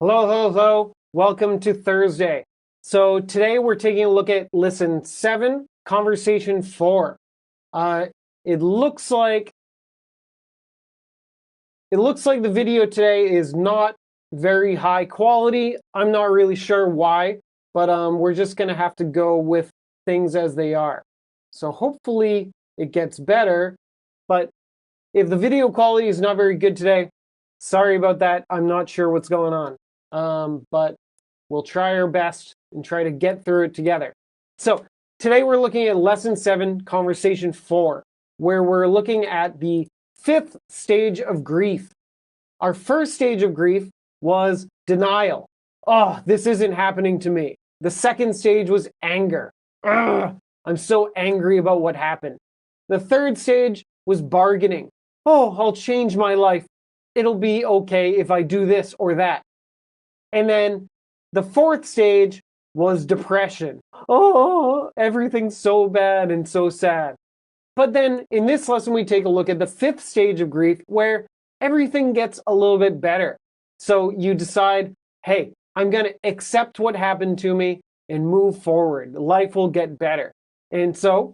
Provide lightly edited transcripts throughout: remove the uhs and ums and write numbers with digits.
Hello, hello, hello. Welcome to Thursday. So today we're taking a look at lesson 7, conversation 4. It looks like the video today is not very high quality. I'm not really sure why, but we're just gonna have to go with things as they are. So hopefully it gets better, but if the video quality is not very good today, sorry about that. I'm not sure what's going on, but we'll try our best and try to get through it together. So today we're looking at lesson 7, conversation 4, where we're looking at the 5th stage of grief. Our first stage of grief was denial. Oh, this isn't happening to me. The second stage was anger. Ugh, I'm so angry about what happened. The third stage was bargaining. Oh, I'll change my life. It'll be okay if I do this or that. And then the fourth stage was depression. Oh, everything's so bad and so sad. But then in this lesson, we take a look at the 5th stage of grief where everything gets a little bit better. So you decide, hey, I'm going to accept what happened to me and move forward. Life will get better. And so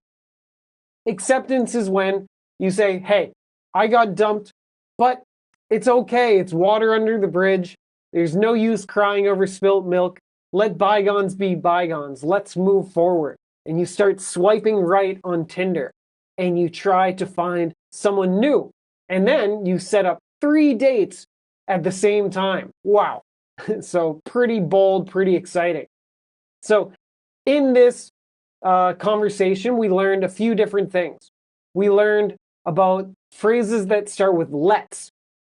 acceptance is when you say, hey, I got dumped, but it's okay. It's water under the bridge. There's no use crying over spilt milk. Let bygones be bygones. Let's move forward. And you start swiping right on Tinder and you try to find someone new. And then you set up 3 dates at the same time. Wow. So pretty bold, pretty exciting. So in this conversation, we learned a few different things. We learned about phrases that start with let's,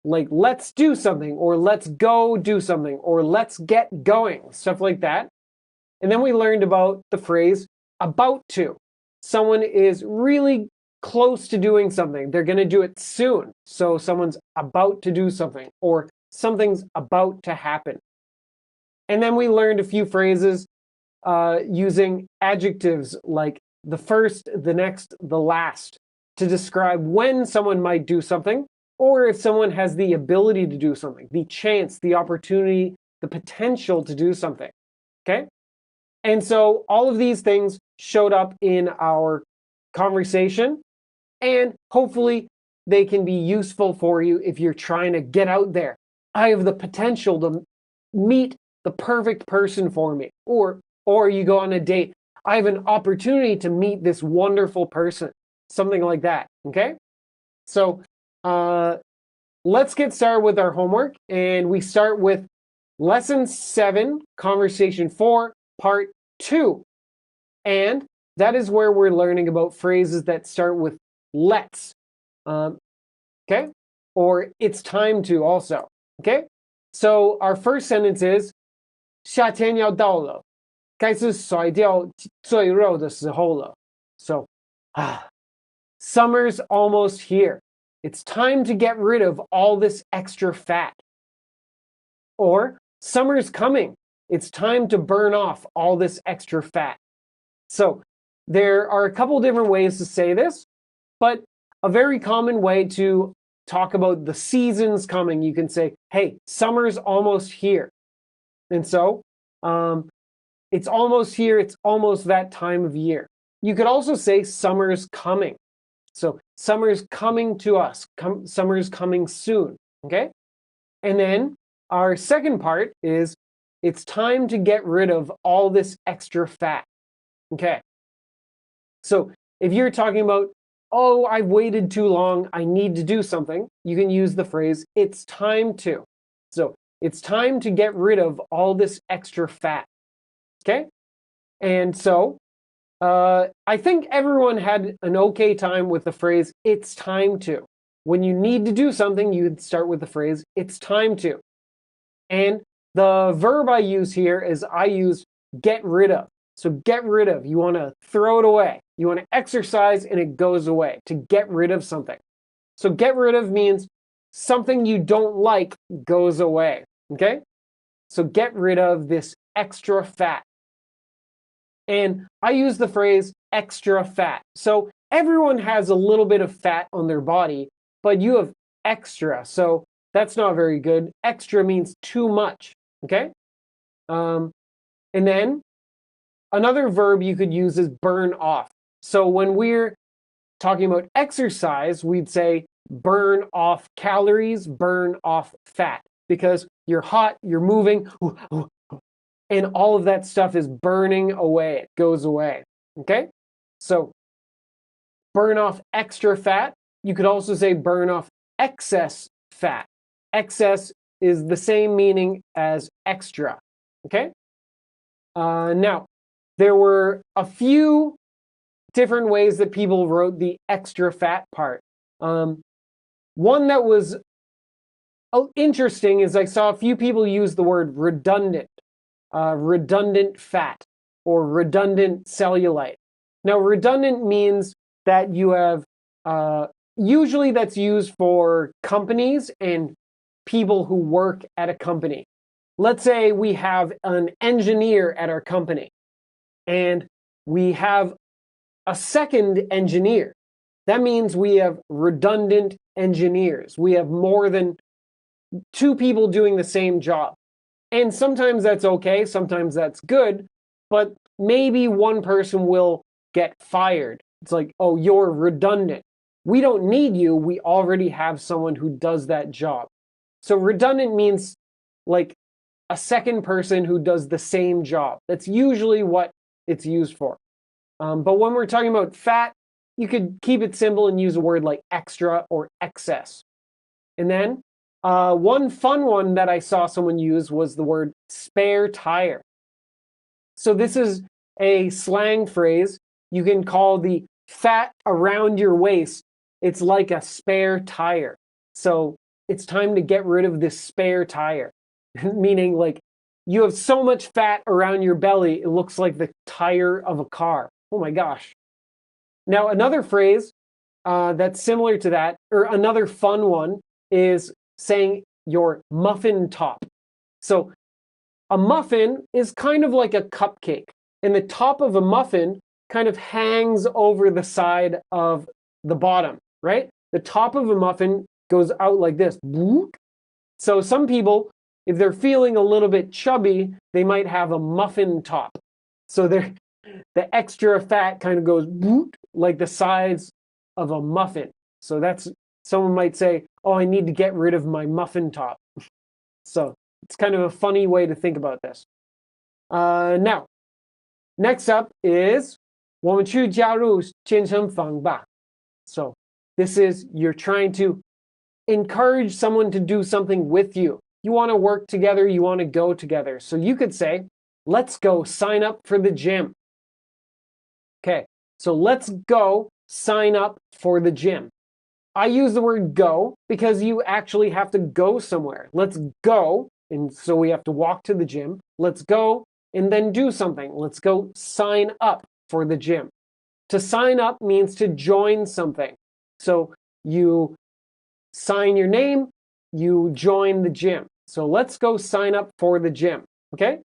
like let's do something, or let's go do something, or let's get going, stuff like that. And then we learned about the phrase about to. Someone is really close to doing something. They're going to do it soon. So someone's about to do something, or something's about to happen. And then we learned a few phrases using adjectives like the first, the next, the last to describe when someone might do something, or if someone has the ability to do something, the chance, the opportunity, the potential to do something. Okay? And so all of these things showed up in our conversation, and hopefully they can be useful for you if you're trying to get out there. I have the potential to meet the perfect person for me. Or you go on a date. I have an opportunity to meet this wonderful person. Something like that. Okay? So let's get started with our homework. And we start with lesson 7, conversation 4, part 2. And that is where we're learning about phrases that start with let's. Okay? Or it's time to also. Okay? So our first sentence is 夏天要到了，该是甩掉赘肉的时候了。So, summer's almost here. It's time to get rid of all this extra fat. Or, summer's coming. It's time to burn off all this extra fat. So, there are a couple different ways to say this, but a very common way to talk about the seasons coming, you can say, hey, summer's almost here. And so, it's almost here, it's almost that time of year. You could also say summer's coming. So, summer's coming to us. Summer's coming soon, okay? And then our second part is it's time to get rid of all this extra fat, okay? So, if you're talking about, oh, I've waited too long, I need to do something, you can use the phrase, it's time to. So, it's time to get rid of all this extra fat, okay? And so, I think everyone had an okay time with the phrase, it's time to. When you need to do something, you'd start with the phrase, it's time to. And the verb I use here is I use get rid of. So get rid of, you want to throw it away. You want to exercise and it goes away, to get rid of something. So get rid of means something you don't like goes away, okay? So get rid of this extra fat. And I use the phrase extra fat. So everyone has a little bit of fat on their body, but you have extra. So that's not very good. Extra means too much. Okay? And then another verb you could use is burn off. So when we're talking about exercise, we'd say burn off calories, burn off fat, because you're hot, you're moving, and all of that stuff is burning away. It goes away. Okay? So burn off extra fat. You could also say burn off excess fat. Excess is the same meaning as extra. Okay? Now, there were a few different ways that people wrote the extra fat part. One that was interesting is I saw a few people use the word redundant, redundant fat, or redundant cellulite. Now, redundant means that you have, usually that's used for companies and people who work at a company. Let's say we have an engineer at our company, and we have a second engineer. That means we have redundant engineers. We have more than two people doing the same job. And sometimes that's okay, sometimes that's good, but maybe one person will get fired. It's like, oh, you're redundant. We don't need you. We already have someone who does that job. So redundant means like a second person who does the same job. That's usually what it's used for. But when we're talking about fat, you could keep it simple and use a word like extra or excess. And then one fun one that I saw someone use was the word spare tire. So this is a slang phrase. You can call the fat around your waist, it's like a spare tire. So it's time to get rid of this spare tire. Meaning like you have so much fat around your belly, it looks like the tire of a car. Oh my gosh. Now, another phrase that's similar to that, or another fun one, is saying your muffin top. So a muffin is kind of like a cupcake, and the top of a muffin kind of hangs over the side of the bottom, right? The top of a muffin goes out like this. So some people, if they're feeling a little bit chubby, they might have a muffin top. So the extra fat kind of goes like the sides of a muffin. So that's, someone might say, oh, I need to get rid of my muffin top. So it's kind of a funny way to think about this. Now, next up is 我们去加入健身房吧. So this is, you're trying to encourage someone to do something with you. You want to work together, you want to go together. So you could say, let's go sign up for the gym. Okay, so let's go sign up for the gym. I use the word go because you actually have to go somewhere. Let's go, and so we have to walk to the gym. Let's go and then do something. Let's go sign up for the gym. To sign up means to join something. So you sign your name, you join the gym. So let's go sign up for the gym, okay?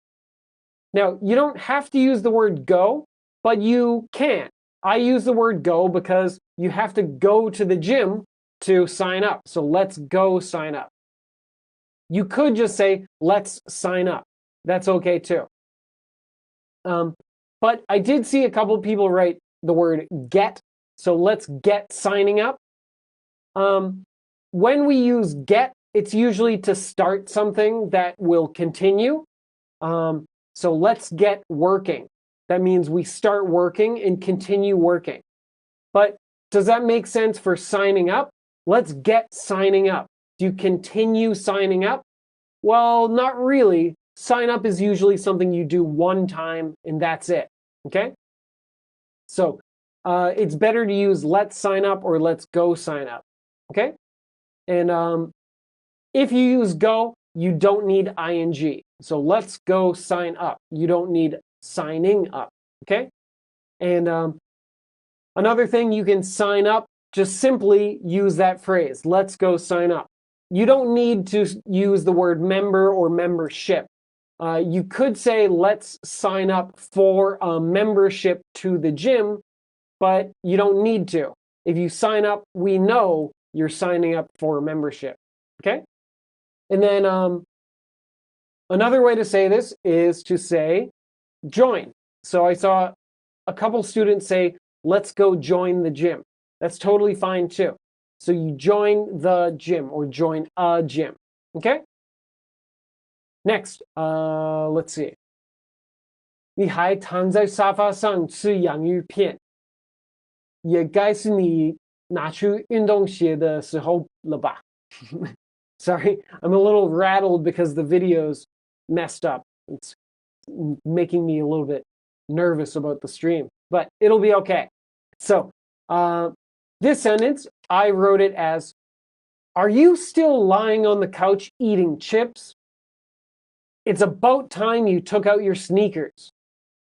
Now, you don't have to use the word go, but you can. I use the word go because you have to go to the gym to sign up. So let's go sign up. You could just say, let's sign up. That's okay too. But I did see a couple people write the word get. So let's get signing up. When we use get, it's usually to start something that will continue. So let's get working. That means we start working and continue working. But does that make sense for signing up? Let's get signing up. Do you continue signing up? Well, not really. Sign up is usually something you do one time and that's it. Okay? So it's better to use let's sign up or let's go sign up. Okay? And if you use go, you don't need ing. So let's go sign up. You don't need signing up. Okay? And another thing, you can sign up, just simply use that phrase, let's go sign up. You don't need to use the word member or membership. You could say, let's sign up for a membership to the gym, but you don't need to. If you sign up, we know you're signing up for a membership. Okay? And then Another way to say this is to say join. So I saw a couple students say, let's go join the gym. That's totally fine too. So you join the gym or join a gym. Okay? Next, let's see. 你还躺在沙发上吃洋芋片，也该是你拿出运动鞋的时候了吧？ Sorry, I'm a little rattled because the video's messed up. It's making me a little bit nervous about the stream, but it'll be okay. So, this sentence, I wrote it as, are you still lying on the couch eating chips? It's about time you took out your sneakers.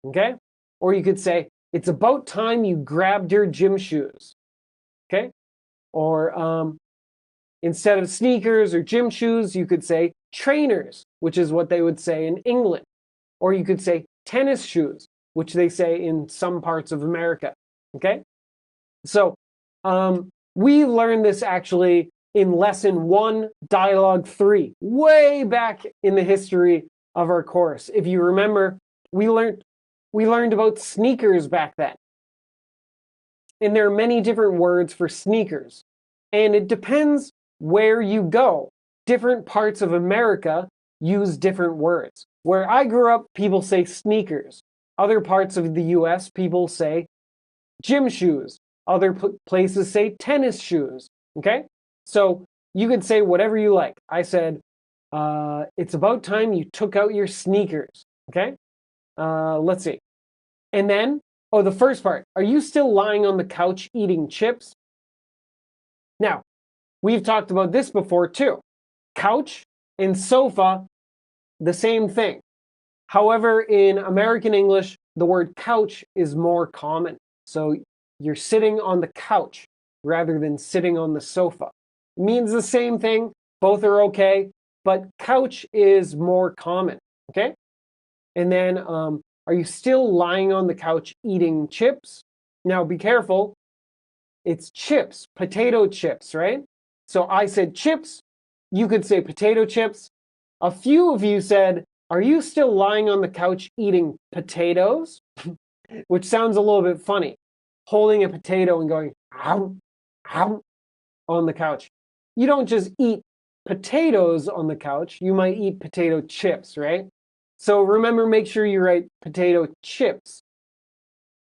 Okay? Or you could say, it's about time you grabbed your gym shoes. Okay? Or instead of sneakers or gym shoes, you could say trainers, which is what they would say in England. Or you could say tennis shoes, which they say in some parts of America. Okay? So we learned this actually in lesson 1, dialogue 3, way back in the history of our course. If you remember, we learned about sneakers back then. And there are many different words for sneakers. And it depends where you go. Different parts of America use different words. Where I grew up, people say sneakers. Other parts of the US, people say gym shoes. Other places say tennis shoes. Okay? So you could say whatever you like. I said, it's about time you took out your sneakers. Okay? Let's see. And then, the first part. Are you still lying on the couch eating chips? Now, we've talked about this before too. Couch and sofa, the same thing. However, in American English, the word couch is more common. So you're sitting on the couch rather than sitting on the sofa. It means the same thing. Both are okay, but couch is more common. Okay? And then, are you still lying on the couch eating chips? Now, be careful. It's chips, potato chips, right? So I said chips. You could say potato chips. A few of you said, are you still lying on the couch eating potatoes? Which sounds a little bit funny. Holding a potato and going, ow, ow, on the couch. You don't just eat potatoes on the couch. You might eat potato chips, right? So remember, make sure you write potato chips.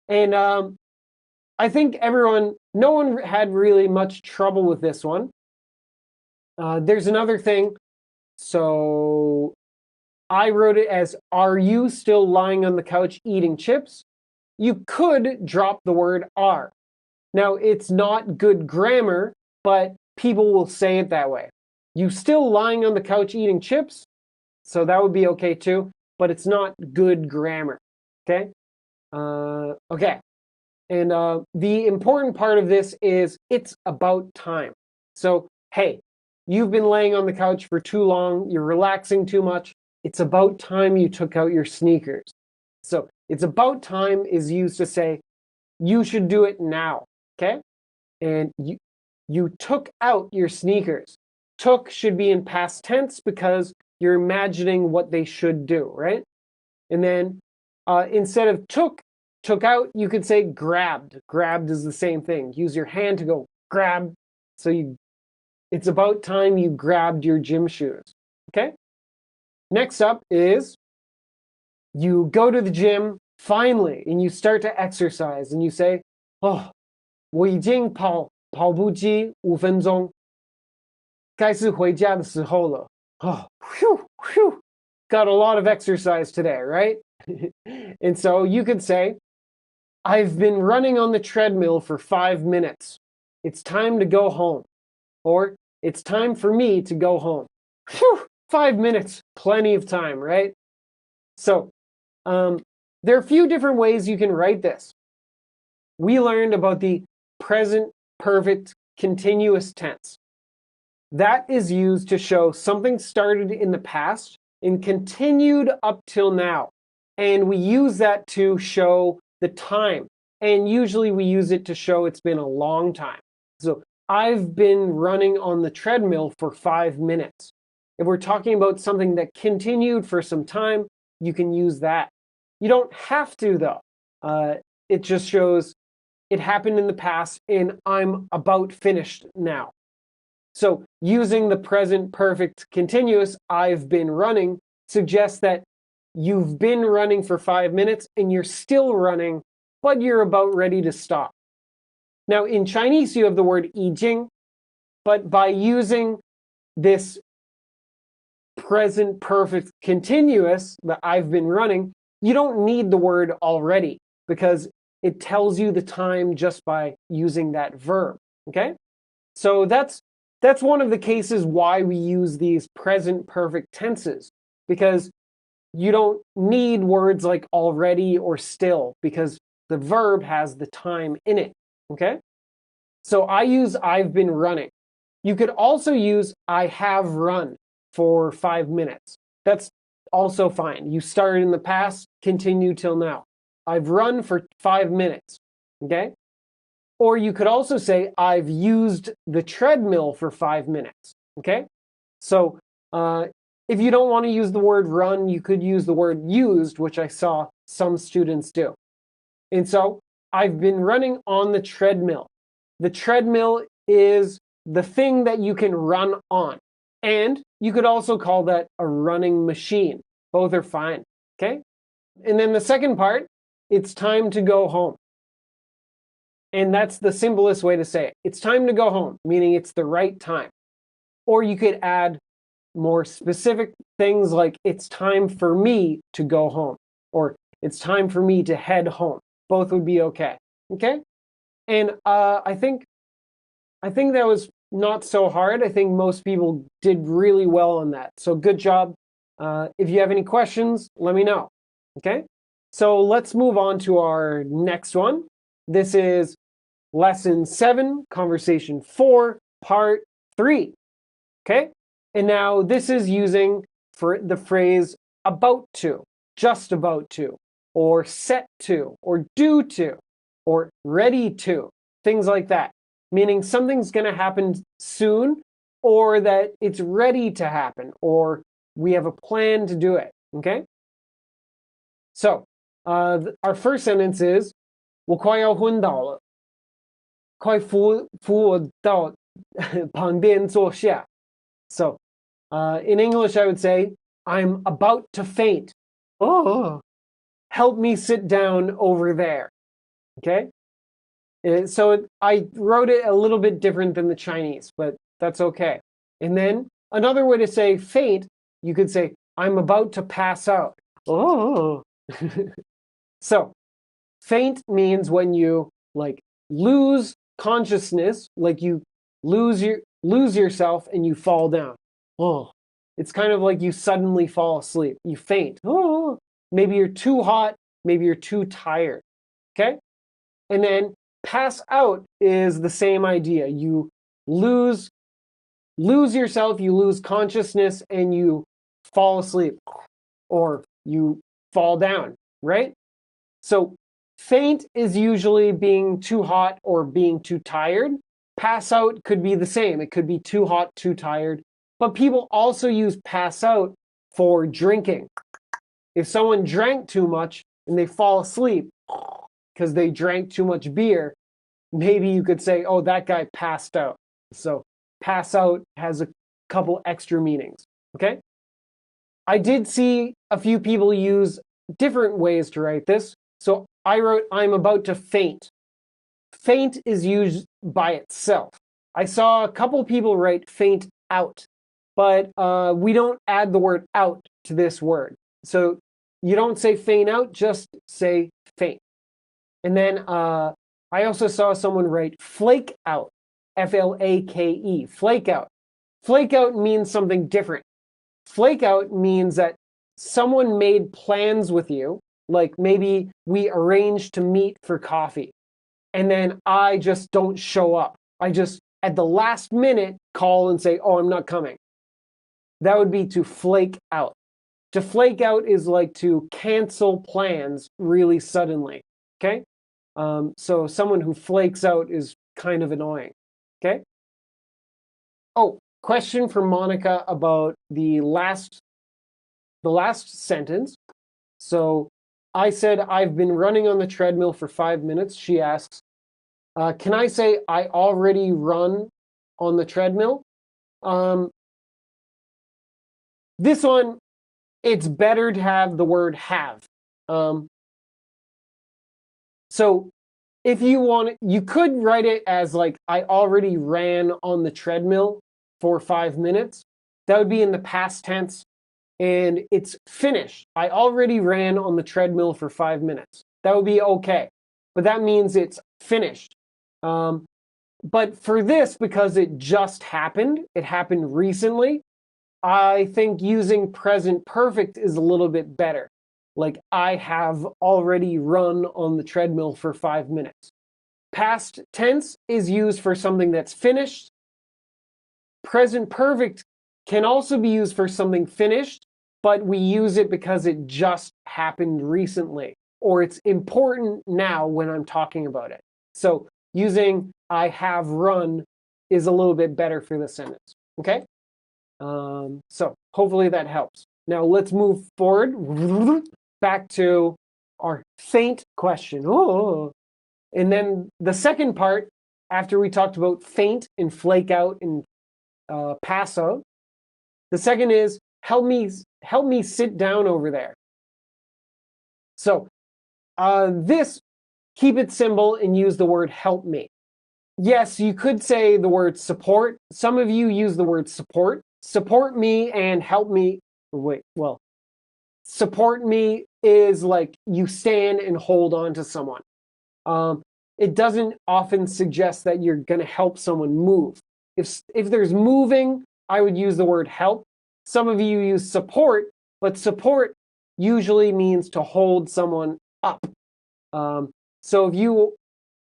And I think no one had really much trouble with this one. There's another thing. So I wrote it as, are you still lying on the couch eating chips? You could drop the word are. Now, it's not good grammar, but people will say it that way. You still lying on the couch eating chips? So that would be okay too, but it's not good grammar. Okay? Okay. And the important part of this is it's about time. So, hey, you've been laying on the couch for too long. You're relaxing too much. It's about time you took out your sneakers. So it's about time is used to say you should do it now. Okay? And you took out your sneakers. Took should be in past tense because you're imagining what they should do, right? And then instead of took out, you could say grabbed. Grabbed is the same thing. Use your hand to go grab. So it's about time you grabbed your gym shoes. Okay? Next up is you go to the gym finally and you start to exercise and you say, oh, 我已经跑步机5分钟，该是回家的时候了。Oh, whew, whew. Got a lot of exercise today, right? And so you could say, I've been running on the treadmill for 5 minutes. It's time to go home. Or, it's time for me to go home. Whew, 5 minutes, plenty of time, right? So, there are a few different ways you can write this. We learned about the present perfect continuous tense. That is used to show something started in the past and continued up till now. And we use that to show the time. And usually we use it to show it's been a long time. So I've been running on the treadmill for 5 minutes. If we're talking about something that continued for some time, you can use that. You don't have to, though. It just shows it happened in the past and I'm about finished now. So using the present perfect continuous, I've been running, suggests that you've been running for 5 minutes and you're still running, but you're about ready to stop. Now, in Chinese, you have the word 已经, but by using this present perfect continuous that I've been running, you don't need the word already because it tells you the time just by using that verb, okay? So that's one of the cases why we use these present perfect tenses, because you don't need words like already or still because the verb has the time in it, okay? So I use I've been running. You could also use I have run for 5 minutes. That's also fine. You started in the past, continue till now. I've run for 5 minutes, okay? Or you could also say, I've used the treadmill for 5 minutes, okay? So if you don't want to use the word run, you could use the word used, which I saw some students do. And so I've been running on the treadmill. The treadmill is the thing that you can run on. And you could also call that a running machine. Both are fine, okay? And then the second part, it's time to go home. And that's the simplest way to say it. It's time to go home, meaning it's the right time. Or you could add more specific things like it's time for me to go home, or it's time for me to head home. Both would be okay, okay? And I think that was not so hard. I think most people did really well on that. So good job. If you have any questions, let me know, okay? So let's move on to our next one. This is Lesson 7, Conversation 4, Part 3, okay? And now this is using for the phrase about to, just about to, or set to, or due to, or ready to, things like that. Meaning something's going to happen soon, or that it's ready to happen, or we have a plan to do it, okay? So, our first sentence is 我快要昏倒了，快扶我到旁边坐下. So, in English, I would say, I'm about to faint. Oh, help me sit down over there. Okay? So I wrote it a little bit different than the Chinese, but that's okay. And then another way to say faint, you could say, I'm about to pass out. Oh. So faint means when you like lose consciousness, like you lose yourself and you fall down. Oh. It's kind of like you suddenly fall asleep. You faint. Oh. Maybe you're too hot, maybe you're too tired. Okay? And then pass out is the same idea. You lose yourself, you lose consciousness, and you fall asleep, or you fall down, right? So faint is usually being too hot or being too tired. Pass out could be the same. It could be too hot, too tired. But people also use pass out for drinking. If someone drank too much and they fall asleep because they drank too much beer, maybe you could say, oh, that guy passed out. So pass out has a couple extra meanings, okay? I did see a few people use different ways to write this. So I wrote, I'm about to faint. Faint is used by itself. I saw a couple people write faint out, but we don't add the word out to this word. So you don't say faint out, just say faint. And then I also saw someone write flake out, F-L-A-K-E, flake out. Flake out means something different. Flake out means that someone made plans with you, like maybe we arranged to meet for coffee, and then I just don't show up. I just, at the last minute, call and say, oh, I'm not coming. That would be to flake out. To flake out is like to cancel plans really suddenly, okay? So someone who flakes out is kind of annoying, okay? Oh, question from Monica about the last sentence. So I said, I've been running on the treadmill for 5 minutes. She asks, can I say I already run on the treadmill? This one, it's better to have the word have. So if you want, you could write it as like, I already ran on the treadmill for 5 minutes. That would be in the past tense. And it's finished. I already ran on the treadmill for 5 minutes. That would be okay. But that means it's finished. But for this, because it just happened, it happened recently, I think using present perfect is a little bit better. Like, I have already run on the treadmill for 5 minutes. Past tense is used for something that's finished. Present perfect can also be used for something finished, but we use it because it just happened recently, or it's important now when I'm talking about it. So using I have run is a little bit better for the sentence, okay? So hopefully that helps. Now let's move forward back to our faint question. Oh. And then the second part, after we talked about faint and flake out and pass out, the second is help me sit down over there. So this, keep it simple and use the word help me. Yes, you could say the word support. Some of you use the word support. Support me and help me. Wait, well, support me is like you stand and hold on to someone. It doesn't often suggest that you're going to help someone move. If there's moving, I would use the word help. Some of you use support, but support usually means to hold someone up. So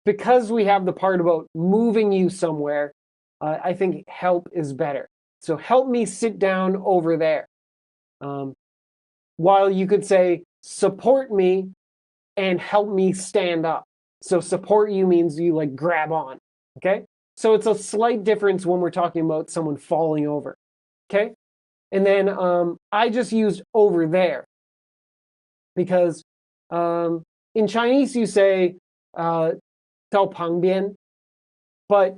because we have the part about moving you somewhere, I think help is better. So help me sit down over there. While you could say support me and help me stand up. So support you means you like grab on, okay? So it's a slight difference when we're talking about someone falling over, okay? And then I just used over there because in Chinese you say 到旁边, but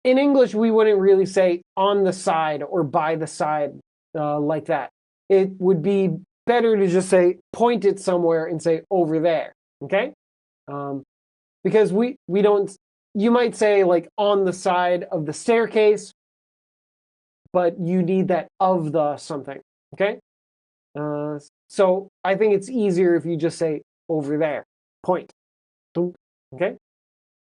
in English we wouldn't really say on the side or by the side like that. It would be better to just say point it somewhere and say over there, okay? Because we don't, you might say like on the side of the staircase, but you need that of the something, okay? So I think it's easier if you just say over there, point, okay?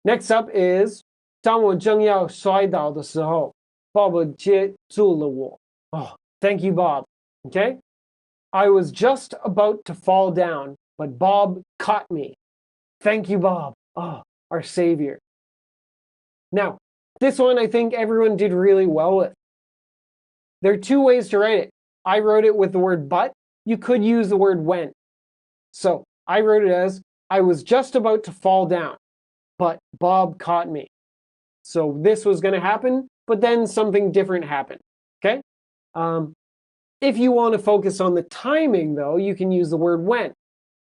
Next up is 当我正要摔倒的时候 Bob 接住了我. Oh, thank you, Bob. Okay? I was just about to fall down, but Bob caught me. Thank you, Bob. Oh, our savior. Now, this one I think everyone did really well with. There are two ways to write it. I wrote it with the word but. You could use the word when. So I wrote it as, I was just about to fall down, but Bob caught me. So this was going to happen, but then something different happened, okay? If you want to focus on the timing, though, you can use the word when.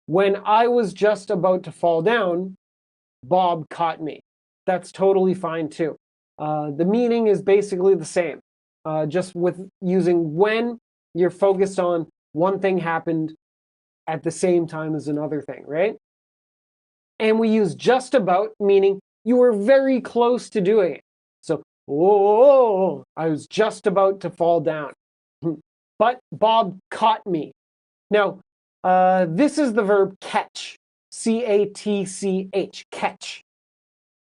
When I was just about to fall down, Bob caught me. That's totally fine, too. The meaning is basically the same. Just with using when, you're focused on one thing happened at the same time as another thing, right? And we use just about, meaning you were very close to doing it. So, oh, I was just about to fall down. But Bob caught me. Now, this is the verb catch. C-A-T-C-H, catch.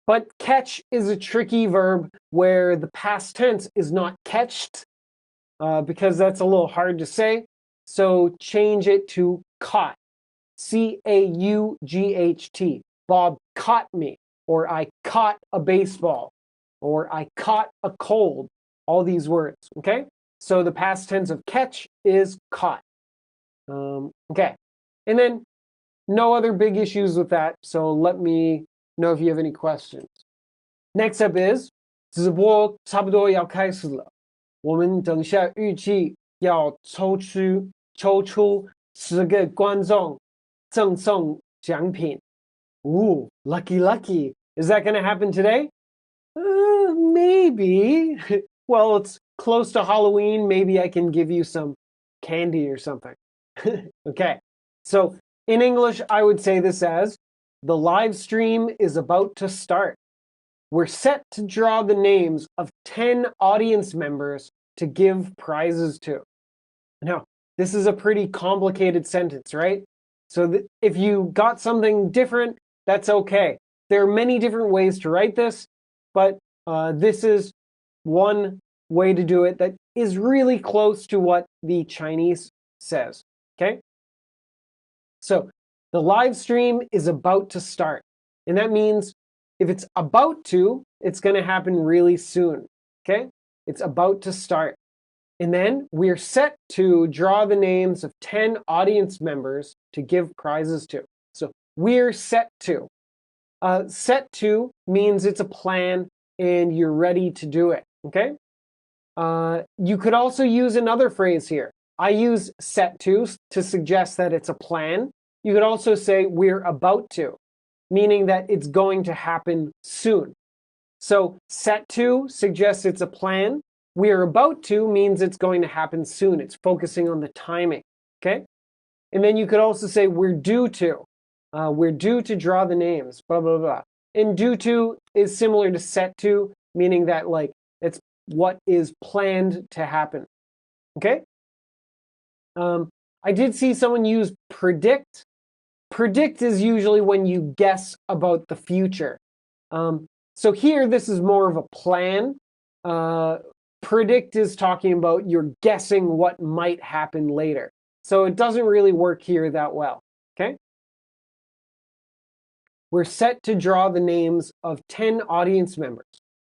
But catch is a tricky verb where the past tense is not catched, because that's a little hard to say. So change it to caught. C-A-U-G-H-T. Bob caught me. Or I caught a baseball. Or I caught a cold. All these words, okay? So the past tense of catch is caught. Okay. And then no other big issues with that. So let me know if you have any questions. Next up is 直播差不多要开始了，我们等下预计要抽出10个观众，赠送奖品。Ooh, lucky, lucky. Is that going to happen today? Maybe. Well, it's close to Halloween. Maybe I can give you some candy or something. Okay. So in English, I would say this as the live stream is about to start. We're set to draw the names of 10 audience members to give prizes to. Now, this is a pretty complicated sentence, right? So if you got something different, that's okay. There are many different ways to write this, but this is one way to do it that is really close to what the Chinese says, okay? So the live stream is about to start, and that means if it's about to, it's going to happen really soon, okay? It's about to start. And then we're set to draw the names of 10 audience members to give prizes to. So we're set to. Set to means it's a plan and you're ready to do it, okay? You could also use another phrase here. I use set to suggest that it's a plan. You could also say we're about to, meaning that it's going to happen soon. So set to suggests it's a plan. We're about to means it's going to happen soon. It's focusing on the timing, okay? And then you could also say we're due to. We're due to draw the names, blah, blah, blah. And due to is similar to set to, meaning that like it's what is planned to happen, okay? I did see someone use predict. Predict is usually when you guess about the future. So here, this is more of a plan. Predict is talking about you're guessing what might happen later. So it doesn't really work here that well, okay? We're set to draw the names of 10 audience members.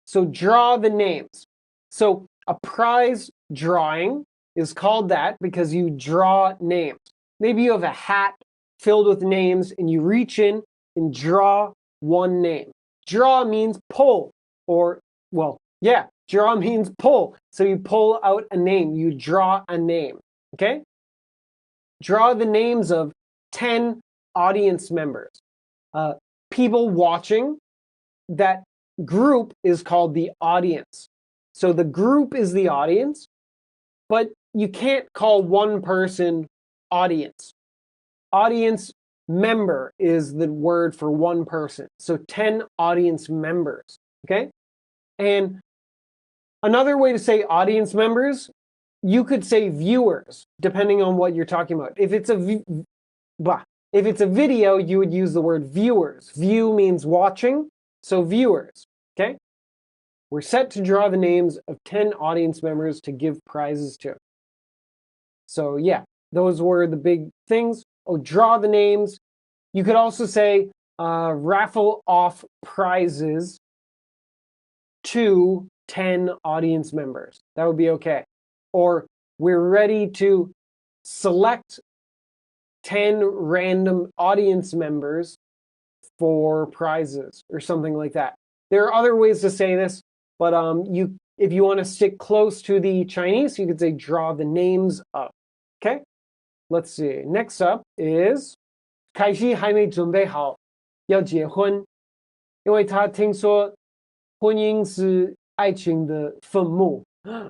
So draw the names. So a prize drawing is called that because you draw names. Maybe you have a hat filled with names and you reach in and draw one name. Draw means pull or, well, yeah, draw means pull. So you pull out a name, you draw a name, okay? Draw the names of 10 audience members. People watching, that group is called the audience. So the group is the audience, but you can't call one person audience. Audience member is the word for one person. So 10 audience members, okay? And another way to say audience members, you could say viewers, depending on what you're talking about. If it's a video, you would use the word viewers. View means watching, so viewers, okay? We're set to draw the names of 10 audience members to give prizes to. So yeah, those were the big things. Oh, draw the names. You could also say raffle off prizes to 10 audience members. That would be okay. Or we're ready to select 10 random audience members for prizes or something like that. There are other ways to say this, but if you want to stick close to the Chinese, you could say draw the names of. Okay? Let's see. Next up is 凯西还没准备好要结婚，因为他听说婚姻是爱情的坟墓。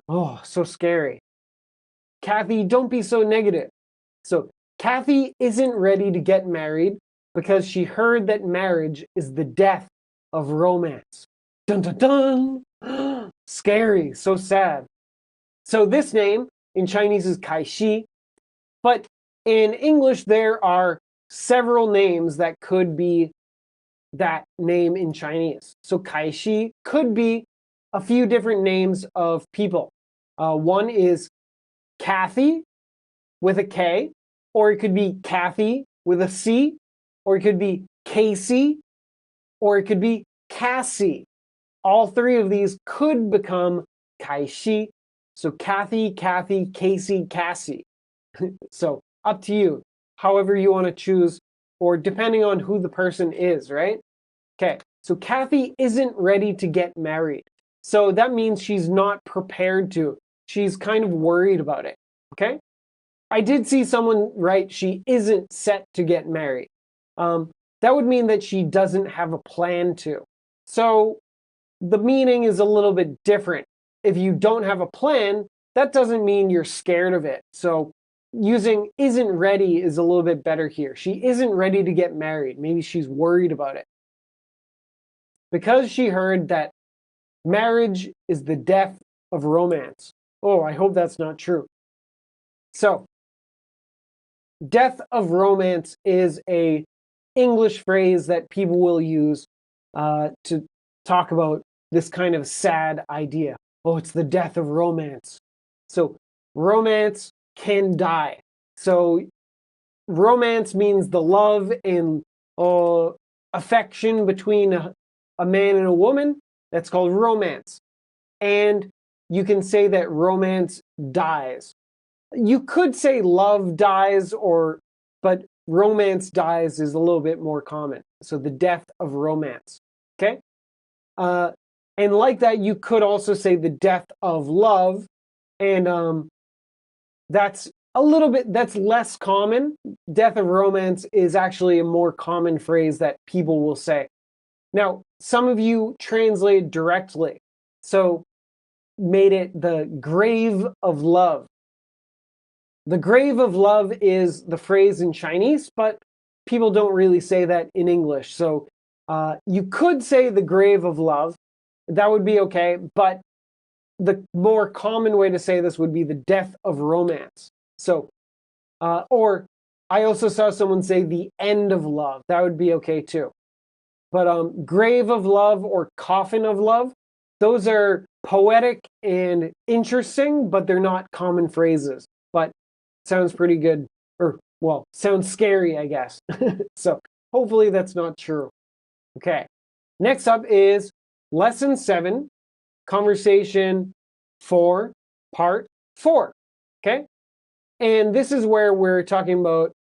Oh, so scary. Kathy, don't be so negative. So Kathy isn't ready to get married because she heard that marriage is the death of romance. Dun dun dun! Scary, so sad. So this name in Chinese is 凯西, but in English there are several names that could be that name in Chinese. So 凯西 could be a few different names of people. One is Kathy with a K, or it could be Kathy with a C, or it could be Casey, or it could be Cassie. All three of these could become 凯西. So Kathy, Casey, Cassie. So up to you, however you want to choose, or depending on who the person is, right? Okay, so Kathy isn't ready to get married. So that means she's not prepared to. She's kind of worried about it. Okay? I did see someone write she isn't set to get married. That would mean that she doesn't have a plan to. So the meaning is a little bit different. If you don't have a plan, that doesn't mean you're scared of it. So using isn't ready is a little bit better here. She isn't ready to get married. Maybe she's worried about it. Because she heard that marriage is the death of romance. Oh, I hope that's not true. So, death of romance is a English phrase that people will use to talk about this kind of sad idea. Oh, it's the death of romance. So romance can die. So romance means the love and affection between a man and a woman. That's called romance. And you can say that romance dies. You could say love dies, but romance dies is a little bit more common. So the death of romance. Okay? And like that, you could also say the death of love. And that's that's less common. Death of romance is actually a more common phrase that people will say. Now, some of you translate directly. So made it the grave of love. The grave of love is the phrase in Chinese, but people don't really say that in English. So you could say the grave of love. That would be okay. But the more common way to say this would be the death of romance. So, or I also saw someone say the end of love. That would be okay too. But grave of love or coffin of love, those are poetic and interesting, but they're not common phrases. But sounds pretty good, or well, sounds scary, I guess. So hopefully that's not true. Okay. Next up is lesson 7, conversation 4, part 4. Okay. And this is where we're talking about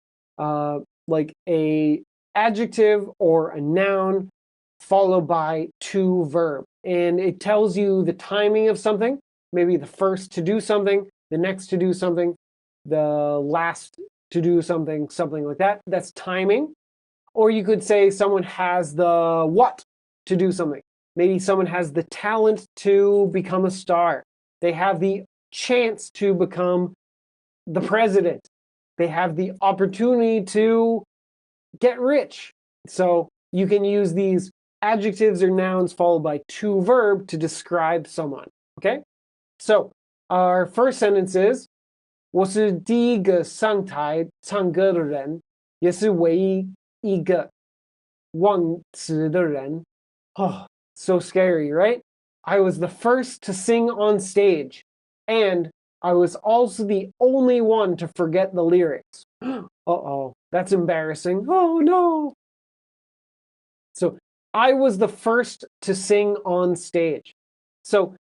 like a adjective or a noun followed by to verb. And it tells you the timing of something, maybe the first to do something, the next to do something, the last to do something, something like that. That's timing. Or you could say someone has the what to do something. Maybe someone has the talent to become a star. They have the chance to become the president. They have the opportunity to get rich. So you can use these adjectives or nouns followed by to verb to describe someone. Okay? So our first sentence is 我是第一个上台唱歌的人，也是唯一一个忘词的人. Oh, so scary, right? I was the first to sing on stage, and I was also the only one to forget the lyrics. Uh-oh, that's embarrassing. Oh, no. So I was the first to sing on stage. So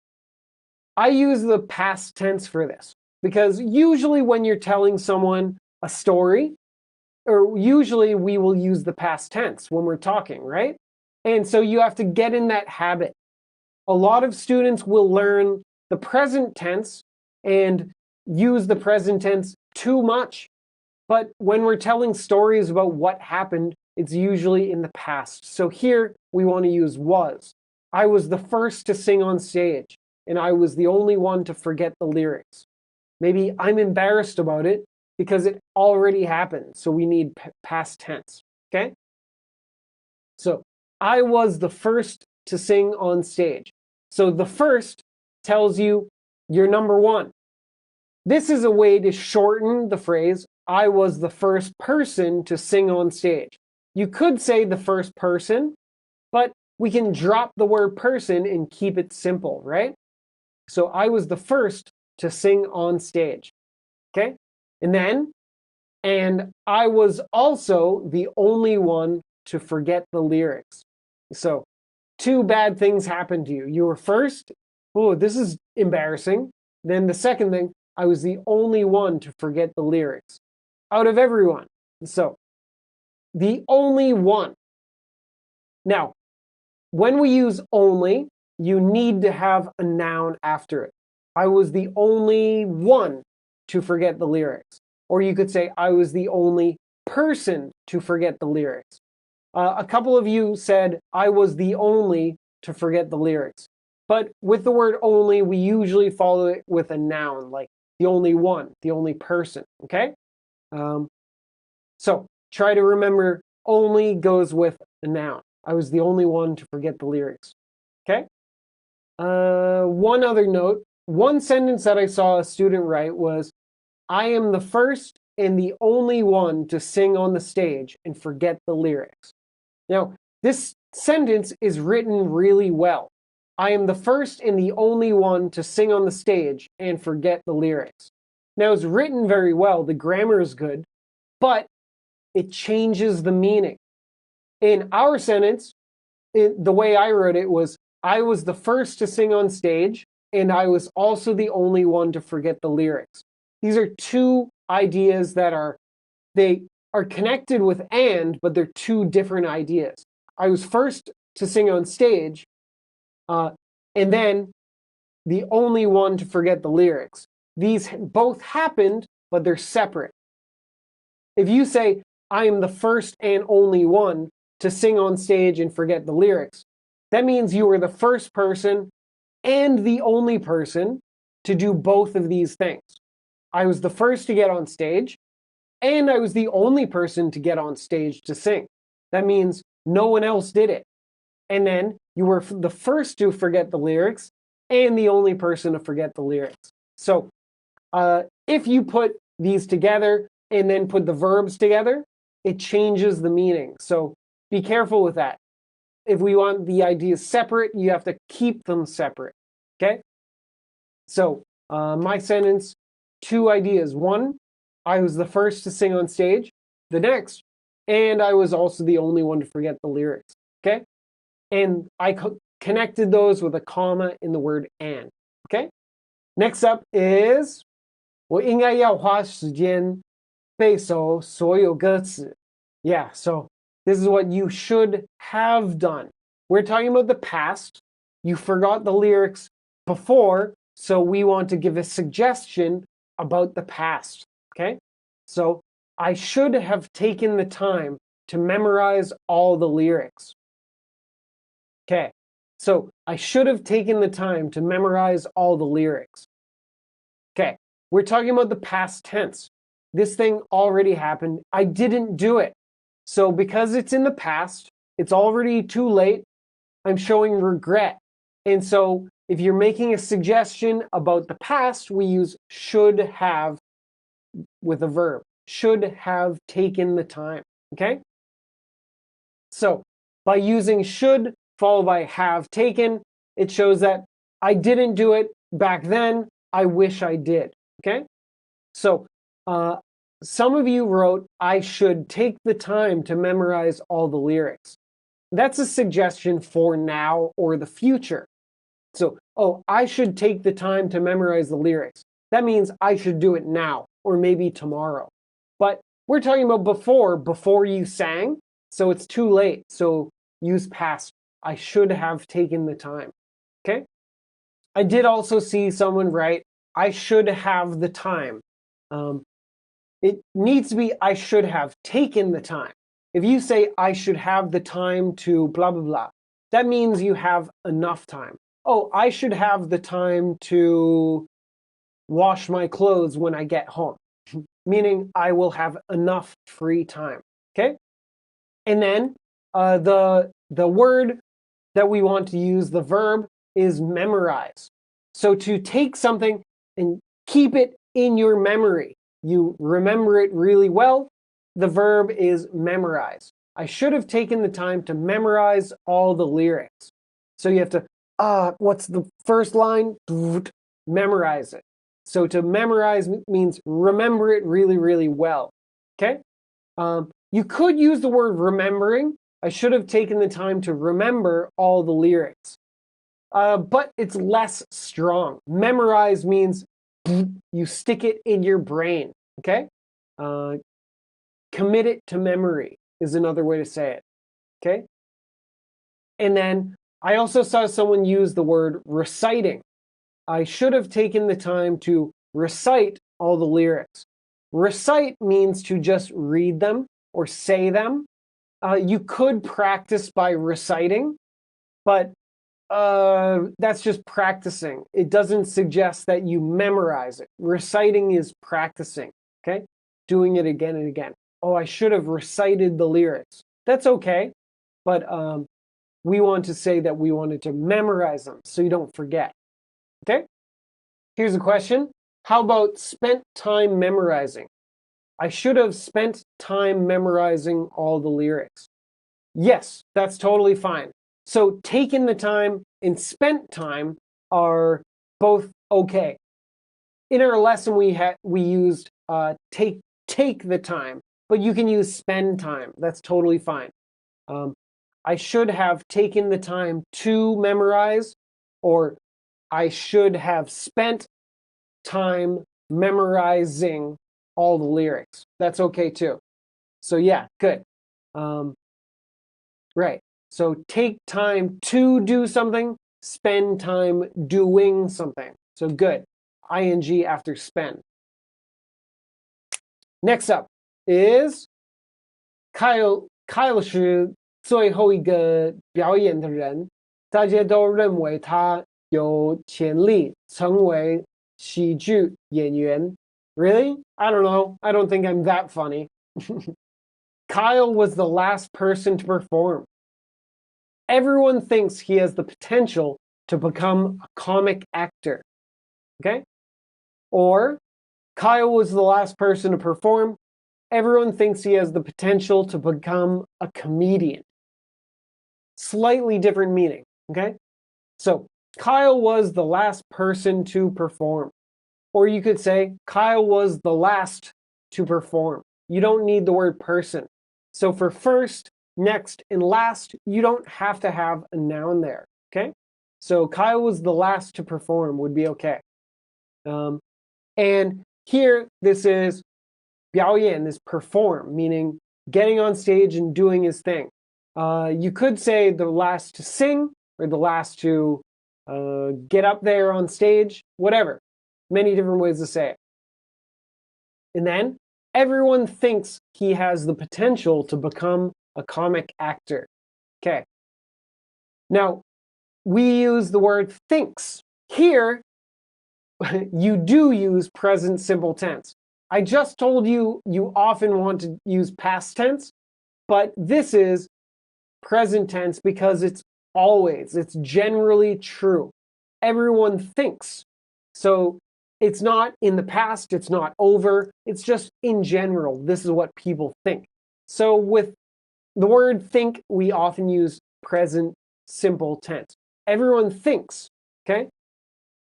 I use the past tense for this because usually when you're telling someone a story, or usually we will use the past tense when we're talking, right? And so you have to get in that habit. A lot of students will learn the present tense and use the present tense too much. But when we're telling stories about what happened, it's usually in the past. So here we want to use was. I was the first to sing on stage, and I was the only one to forget the lyrics. Maybe I'm embarrassed about it because it already happened. So we need past tense, okay? So I was the first to sing on stage. So the first tells you you're number one. This is a way to shorten the phrase, I was the first person to sing on stage. You could say the first person, but we can drop the word person and keep it simple, right? So I was the first to sing on stage, okay? And I was also the only one to forget the lyrics. So 2 bad things happened to you. You were first. Oh, this is embarrassing. Then the second thing, I was the only one to forget the lyrics out of everyone. So the only one. Now, when we use only, you need to have a noun after it. I was the only one to forget the lyrics. Or you could say, I was the only person to forget the lyrics. A couple of you said, I was the only to forget the lyrics. But with the word only, we usually follow it with a noun, like the only one, the only person, okay? So try to remember only goes with a noun. I was the only one to forget the lyrics, okay? One other note, one sentence that I saw a student write was, I am the first and the only one to sing on the stage and forget the lyrics. Now, this sentence is written really well. I am the first and the only one to sing on the stage and forget the lyrics. Now, it's written very well. The grammar is good, but it changes the meaning. In our sentence, the way I wrote it was, I was the first to sing on stage, and I was also the only one to forget the lyrics. These are two ideas that they are connected with and, but they're two different ideas. I was first to sing on stage, and then the only one to forget the lyrics. These both happened, but they're separate. If you say, I am the first and only one to sing on stage and forget the lyrics, that means you were the first person and the only person to do both of these things. I was the first to get on stage, and I was the only person to get on stage to sing. That means no one else did it. And then you were the first to forget the lyrics and the only person to forget the lyrics. So if you put these together and then put the verbs together, it changes the meaning. So be careful with that. If we want the ideas separate, you have to keep them separate, okay? So my sentence, two ideas. One, I was the first to sing on stage. The next, and I was also the only one to forget the lyrics, okay? And I connected those with a comma in the word and, okay? Next up is, 我应该要花时间背熟所有歌词. Yeah, so this is what you should have done. We're talking about the past. You forgot the lyrics before, so we want to give a suggestion about the past, okay? So I should have taken the time to memorize all the lyrics. Okay, so I should have taken the time to memorize all the lyrics. Okay, we're talking about the past tense. This thing already happened. I didn't do it. So because it's in the past, it's already too late. I'm showing regret. And so if you're making a suggestion about the past, we use should have with a verb. Should have taken the time, okay? So by using should followed by have taken, it shows that I didn't do it back then. I wish I did, okay? So some of you wrote, I should take the time to memorize all the lyrics. That's a suggestion for now or the future. So, oh, I should take the time to memorize the lyrics. That means I should do it now or maybe tomorrow. But we're talking about before you sang, so it's too late. So use past. I should have taken the time, okay? I did also see someone write, I should have the time. It needs to be, I should have taken the time. If you say, I should have the time to blah, blah, blah, that means you have enough time. Oh, I should have the time to wash my clothes when I get home, meaning I will have enough free time, okay? And then the word that we want to use, the verb, is memorize. So to take something and keep it in your memory, you remember it really well, the verb is memorize. I should have taken the time to memorize all the lyrics. So you have to, what's the first line? Memorize it. So to memorize means remember it really, really well, okay? You could use the word remembering. I should have taken the time to remember all the lyrics. But it's less strong. Memorize means you stick it in your brain, okay? Commit it to memory is another way to say it, okay? And then I also saw someone use the word reciting. I should have taken the time to recite all the lyrics. Recite means to just read them or say them. You could practice by reciting, but that's just practicing. It doesn't suggest that you memorize it. Reciting is practicing, okay? Doing it again and again. Oh, I should have recited the lyrics. That's okay, but we want to say that we wanted to memorize them so you don't forget, okay? Here's a question. How about spent time memorizing? I should have spent time memorizing all the lyrics. Yes, that's totally fine. So taken the time and spent time are both okay. In our lesson, we used take the time, but you can use spend time. That's totally fine. I should have taken the time to memorize, or I should have spent time memorizing all the lyrics. That's okay too. So yeah, good. Right. So take time to do something, spend time doing something. So good. ing after spend. Next up is Kyle 是最后一个表演的人，大家都认为他有潜力成为喜剧演员。Really? I don't know. I don't think I'm that funny. Kyle was the last person to perform. Everyone thinks he has the potential to become a comic actor. Okay? Or Kyle was the last person to perform. Everyone thinks he has the potential to become a comedian. Slightly different meaning. Okay? So Kyle was the last person to perform. Or you could say Kyle was the last to perform. You don't need the word person. So for first, next, and last, you don't have to have a noun there, okay? So Kyle was the last to perform would be okay. And here, this is 表演, is perform, meaning getting on stage and doing his thing. You could say the last to sing, or the last to get up there on stage, whatever. Many different ways to say it. And then, everyone thinks he has the potential to become a comic actor. Okay. Now, we use the word thinks. Here, you do use present simple tense. I just told you you often want to use past tense, but this is present tense because it's generally true. Everyone thinks. So it's not in the past, it's not over, it's just in general. This is what people think. So with the word think, we often use present simple tense. Everyone thinks, okay?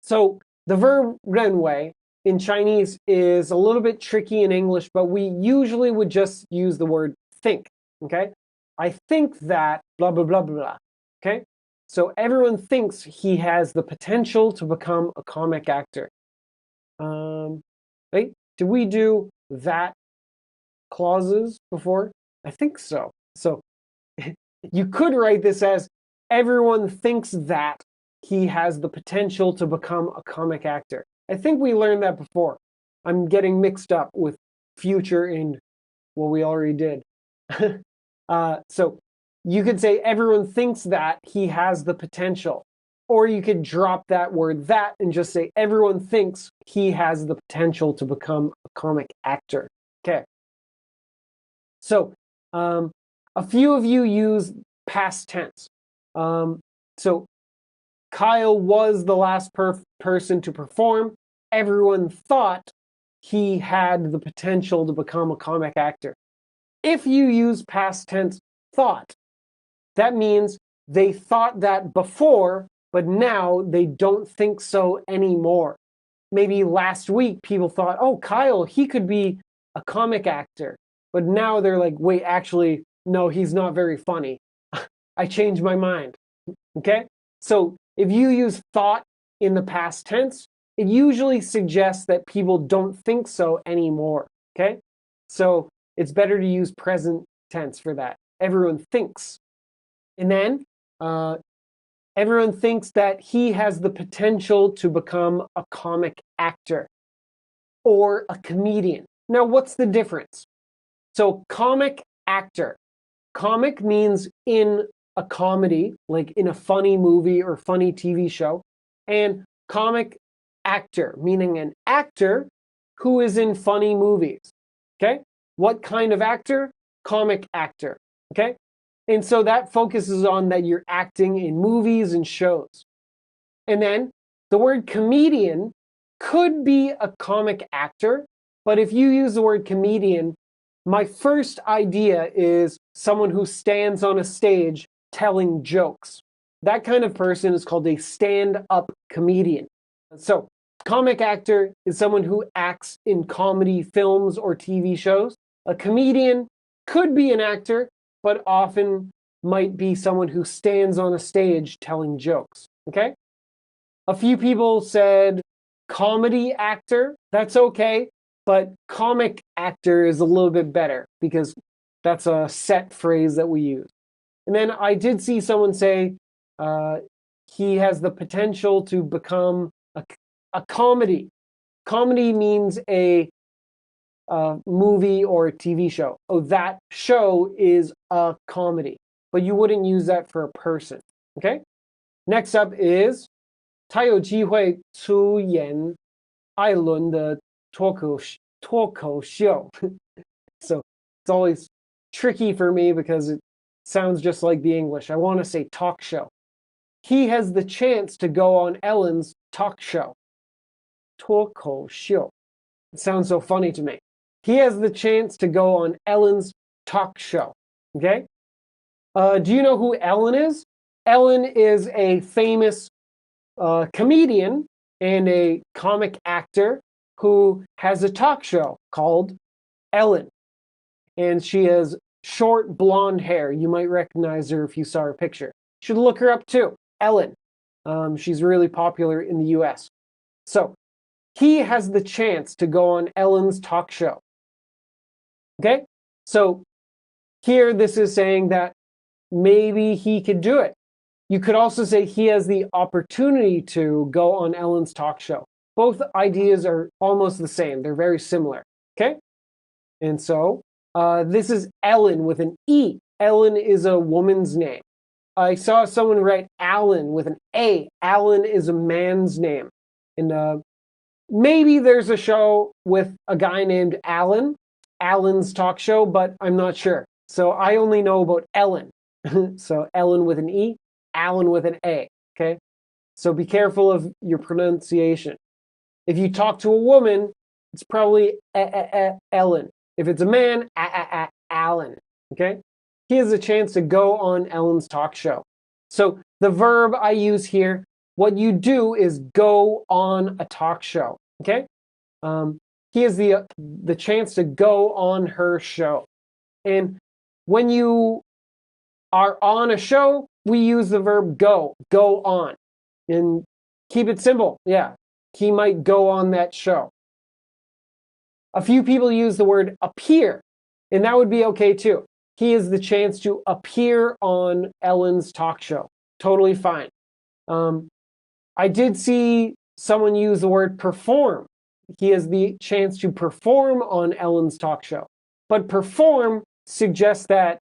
So the verb 认为 in Chinese is a little bit tricky in English, but we usually would just use the word think, okay? I think that blah, blah, blah, blah, okay? So everyone thinks he has the potential to become a comic actor. Wait, did we do that clauses before? I think so. So you could write this as everyone thinks that he has the potential to become a comic actor. I think we learned that before. I'm getting mixed up with future and what we already did. So you could say everyone thinks that he has the potential. Or you could drop that word that and just say everyone thinks he has the potential to become a comic actor. Okay. So a few of you use past tense. So Kyle was the last person to perform. Everyone thought he had the potential to become a comic actor. If you use past tense thought, that means they thought that before, but now they don't think so anymore. Maybe last week people thought, oh, Kyle, he could be a comic actor. But now they're like, wait, actually, no, he's not very funny. I changed my mind. Okay? So if you use thought in the past tense, it usually suggests that people don't think so anymore. Okay? So it's better to use present tense for that. Everyone thinks. And then Everyone thinks that he has the potential to become a comic actor or a comedian. Now, what's the difference? So, comic actor. Comic means in a comedy, like in a funny movie or funny TV show. And comic actor, meaning an actor who is in funny movies. Okay? What kind of actor? Comic actor. Okay? And so that focuses on that you're acting in movies and shows. And then the word comedian could be a comic actor, but if you use the word comedian, my first idea is someone who stands on a stage telling jokes. That kind of person is called a stand-up comedian. So, comic actor is someone who acts in comedy films or TV shows. A comedian could be an actor, but often might be someone who stands on a stage telling jokes. Okay? A few people said comedy actor. That's okay, but comic actor is a little bit better because that's a set phrase that we use. And then I did see someone say he has the potential to become a comedy. Comedy means a movie or a TV show. Oh, that show is a comedy. But you wouldn't use that for a person. Okay? Next up is 他有机会出演艾伦的脱口秀. So it's always tricky for me because it sounds just like the English. I want to say talk show. He has the chance to go on Ellen's talk show. 脱口秀. It sounds so funny to me. He has the chance to go on Ellen's talk show. Okay? Do you know who Ellen is? Ellen is a famous comedian and a comic actor who has a talk show called Ellen. And she has short blonde hair. You might recognize her if you saw her picture. You should look her up too. Ellen. She's really popular in the US. So, he has the chance to go on Ellen's talk show. Okay? So, here this is saying that maybe he could do it. You could also say he has the opportunity to go on Ellen's talk show. Both ideas are almost the same. They're very similar. Okay? And so, this is Ellen with an E. Ellen is a woman's name. I saw someone write Alan with an A. Alan is a man's name. And maybe there's a show with a guy named Alan, Alan's talk show, but I'm not sure. So I only know about Ellen. So Ellen with an E, Alan with an A. Okay? So be careful of your pronunciation. If you talk to a woman, it's probably Ellen. If it's a man, Alan. Okay? He has a chance to go on Ellen's talk show. So the verb I use here, what you do is go on a talk show. Okay? He has the chance to go on her show. And when you are on a show, we use the verb go on. And keep it simple. Yeah, he might go on that show. A few people use the word appear, and that would be okay too. He has the chance to appear on Ellen's talk show. Totally fine. I did see someone use the word perform. He has the chance to perform on Ellen's talk show. But perform suggests that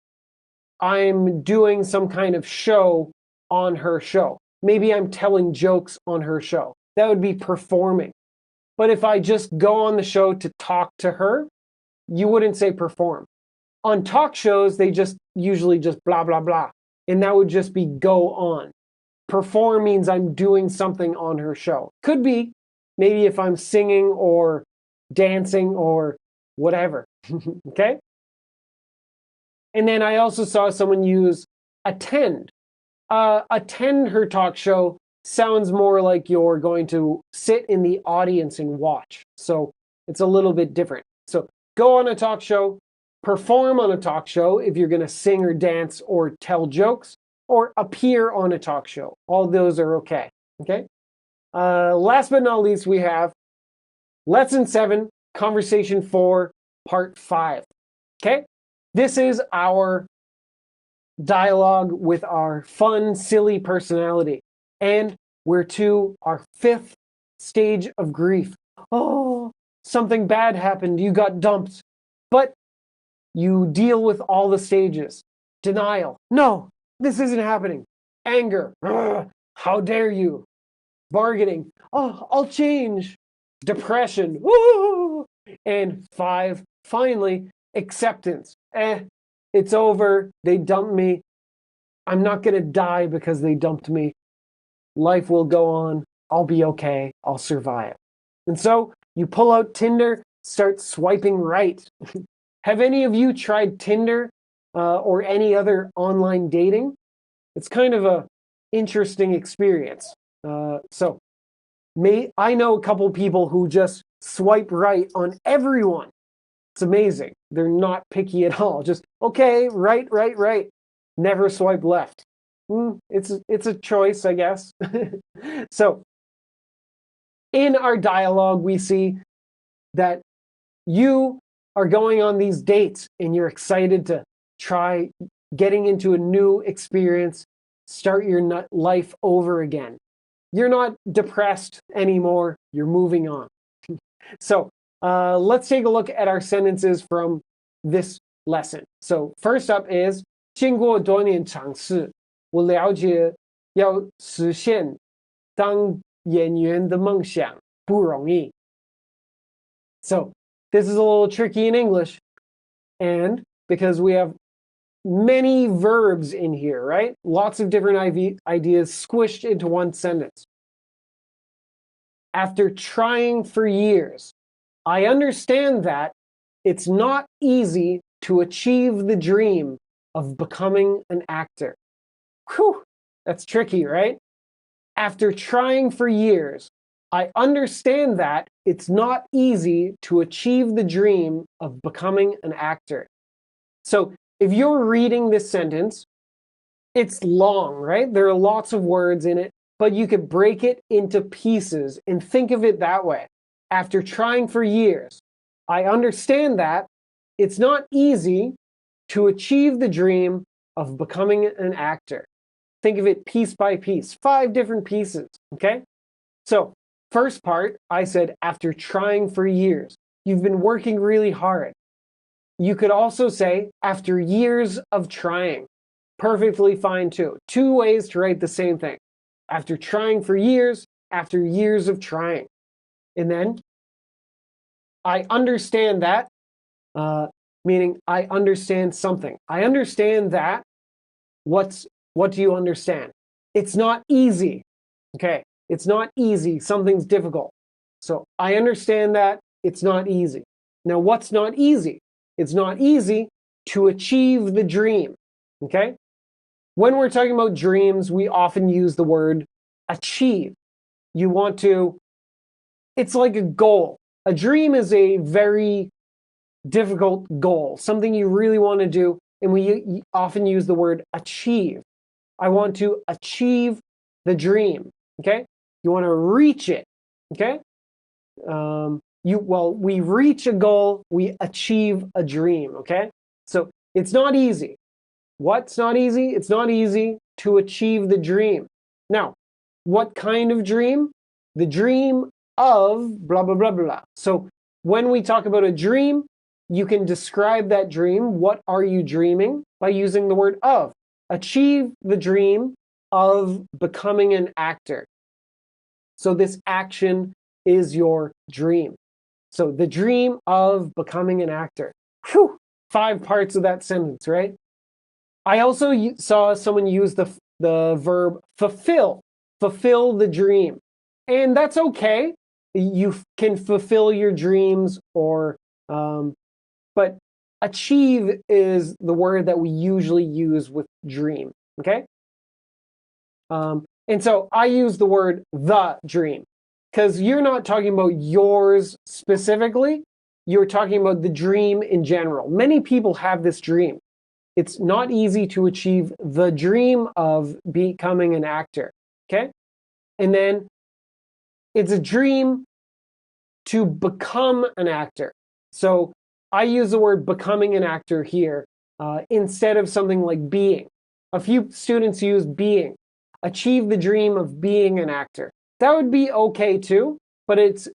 I'm doing some kind of show on her show. Maybe I'm telling jokes on her show. That would be performing. But if I just go on the show to talk to her, you wouldn't say perform. On talk shows, they usually just blah, blah, blah. And that would just be go on. Perform means I'm doing something on her show. Could be maybe if I'm singing or dancing or whatever. Okay? And then I also saw someone use attend. Attend her talk show sounds more like you're going to sit in the audience and watch. So it's a little bit different. So go on a talk show, perform on a talk show if you're going to sing or dance or tell jokes, or appear on a talk show. All those are okay. Okay? Last but not least, we have Lesson 7, Conversation 4, Part 5. Okay? This is our dialogue with our fun, silly personality. And we're to our 5th stage of grief. Oh, something bad happened. You got dumped. But you deal with all the stages. Denial. No, this isn't happening. Anger. Ugh, how dare you? Bargaining. Oh, I'll change. Depression. Woo! And 5, finally, acceptance. It's over. They dumped me. I'm not going to die because they dumped me. Life will go on. I'll be okay. I'll survive. And so you pull out Tinder, start swiping right. Have any of you tried Tinder or any other online dating? It's kind of an interesting experience. I know a couple people who just swipe right on everyone. It's amazing. They're not picky at all. Just, okay, right, right, right. Never swipe left. It's a choice, I guess. So, in our dialogue, we see that you are going on these dates and you're excited to try getting into a new experience, start your life over again. You're not depressed anymore. You're moving on. So let's take a look at our sentences from this lesson. So first up is 经过多年尝试，我了解要实现当演员的梦想不容易。So this is a little tricky in English, and because we have many verbs in here, right? Lots of different ideas squished into one sentence. After trying for years, I understand that it's not easy to achieve the dream of becoming an actor. Whew, that's tricky, right? After trying for years, I understand that it's not easy to achieve the dream of becoming an actor. So if you're reading this sentence, it's long, right? There are lots of words in it, but you could break it into pieces and think of it that way. After trying for years, I understand that it's not easy to achieve the dream of becoming an actor. Think of it piece by piece, 5 different pieces, okay? So, first part, I said after trying for years. You've been working really hard. You could also say after years of trying. Perfectly fine too. 2 ways to write the same thing. After trying for years, after years of trying. And then, I understand that, meaning I understand something. I understand that. What do you understand? It's not easy. Okay, it's not easy. Something's difficult. So I understand that it's not easy. Now, what's not easy? It's not easy to achieve the dream. Okay? When we're talking about dreams, we often use the word achieve. You want to, it's like a goal. A dream is a very difficult goal, something you really want to do, and we often use the word achieve. I want to achieve the dream, okay? You want to reach it, okay? We reach a goal, we achieve a dream, okay? So it's not easy. What's not easy? It's not easy to achieve the dream. Now, what kind of dream? The dream of blah, blah, blah, blah. So when we talk about a dream, you can describe that dream. What are you dreaming? By using the word of. Achieve the dream of becoming an actor. So this action is your dream. So the dream of becoming an actor. Whew, 5 parts of that sentence, right? I also saw someone use the verb fulfill. Fulfill the dream. And that's okay. You can fulfill your dreams but achieve is the word that we usually use with dream, okay? And so I use the word the dream because you're not talking about yours specifically. You're talking about the dream in general. Many people have this dream. It's not easy to achieve the dream of becoming an actor, okay? And then it's a dream to become an actor. So I use the word becoming an actor here instead of something like being. A few students use being. achieve the dream of being an actor. That would be okay too, but it's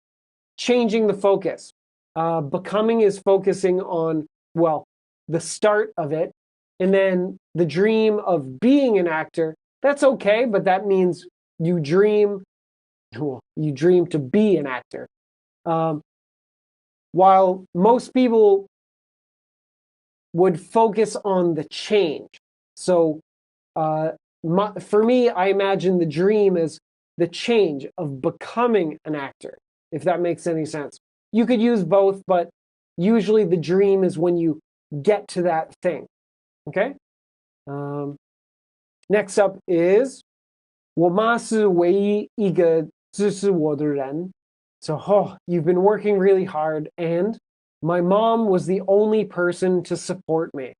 changing the focus. Becoming is focusing on, well, the start of it, and then the dream of being an actor, that's okay, but that means you dream to be an actor. While most people would focus on the change. So for me, I imagine the dream as the change of becoming an actor, if that makes any sense. You could use both, but usually the dream is when you get to that thing. Okay? Next up is 我妈是唯一一个支持我的人. So, you've been working really hard, and my mom was the only person to support me.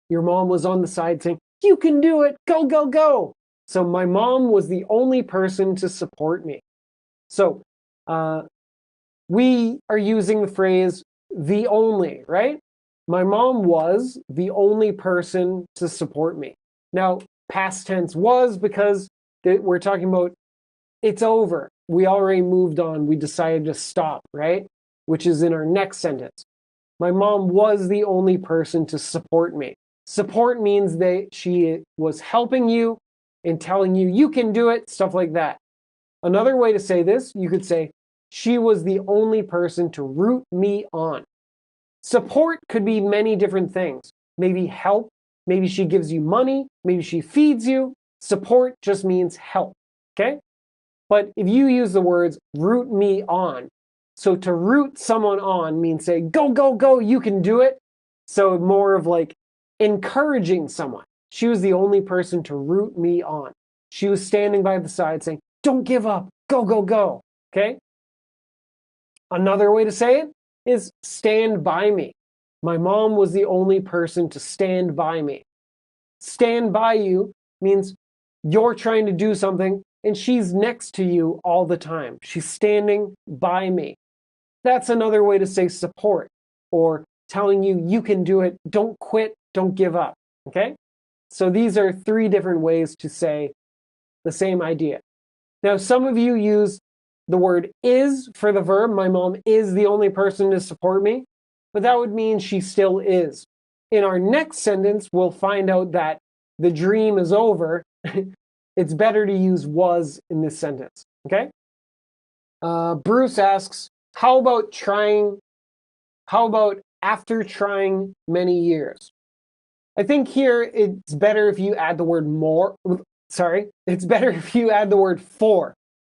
Your mom was on the side saying, you can do it, go, go, go. So my mom was the only person to support me. So we are using the phrase the only, right? My mom was the only person to support me. Now, past tense was because we're talking about it's over. We already moved on. We decided to stop, right? Which is in our next sentence. My mom was the only person to support me. Support means that she was helping you and telling you, you can do it, stuff like that. Another way to say this, you could say, she was the only person to root me on. Support could be many different things. Maybe help. Maybe she gives you money. Maybe she feeds you. Support just means help, okay? But if you use the words root me on, so to root someone on means say, go, go, go, you can do it. So more of like encouraging someone. She was the only person to root me on. She was standing by the side saying, don't give up, go, go, go, okay? Another way to say it is stand by me. My mom was the only person to stand by me. Stand by you means you're trying to do something and she's next to you all the time. She's standing by me. That's another way to say support or telling you you can do it. Don't quit. Don't give up. Okay? So these are 3 different ways to say the same idea. Now, some of you use the word is for the verb. My mom is the only person to support me, but that would mean she still is. In our next sentence, we'll find out that the dream is over. It's better to use was in this sentence, okay? Bruce asks, how about after trying many years? I think here it's better if you add the word it's better if you add the word for.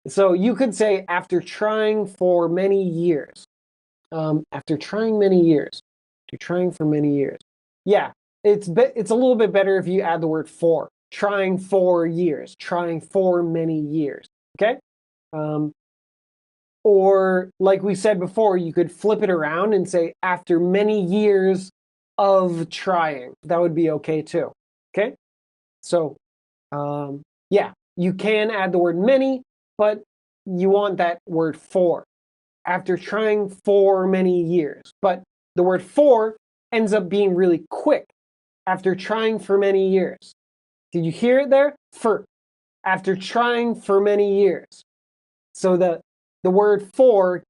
So you could say after trying for many years. After trying many years. After trying for many years. Yeah, it's a little bit better if you add the word for. Trying for years. Trying for many years. Okay? Or like we said before, you could flip it around and say after many years of trying. That would be okay too. Okay? So, yeah, you can add the word many, but you want that word for. After trying for many years. But the word for ends up being really quick. After trying for many years. Did you hear it there? For. After trying for many years. So the word for